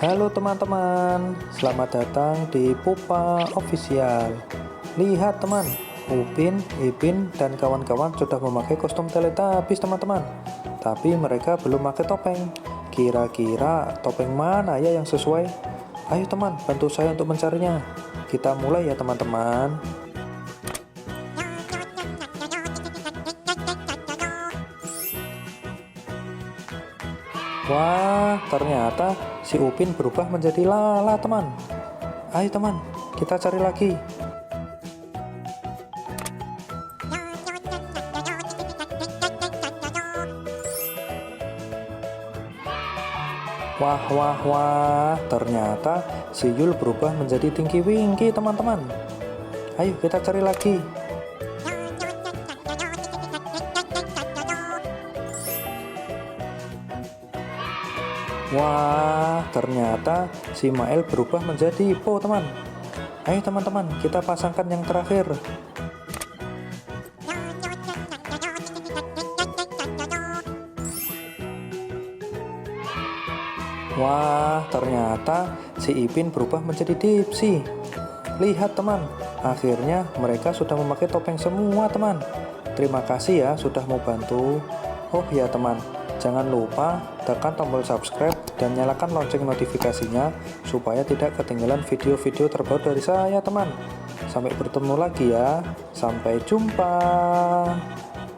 Halo teman-teman, selamat datang di Pupa Official. Lihat teman, Upin, Ipin, dan kawan-kawan sudah memakai kostum Teletubbies teman-teman. Tapi mereka belum pakai topeng. Kira-kira topeng mana ya yang sesuai? Ayo teman, bantu saya untuk mencarinya. Kita mulai ya teman-teman. Wah, ternyata si Upin berubah menjadi Lala teman. Ayo teman, kita cari lagi. Wah, wah, wah, ternyata si Yul berubah menjadi Tinky Winky teman-teman. Ayo kita cari lagi. Wah, ternyata si Mael berubah menjadi Po teman. Ayo teman-teman, kita pasangkan yang terakhir. Wah, ternyata si Ipin berubah menjadi Dipsy. Lihat teman, akhirnya mereka sudah memakai topeng semua teman. Terima kasih ya sudah mau bantu. Oh ya teman, jangan lupa tekan tombol subscribe dan nyalakan lonceng notifikasinya supaya tidak ketinggalan video-video terbaru dari saya teman. Sampai bertemu lagi ya, sampai jumpa.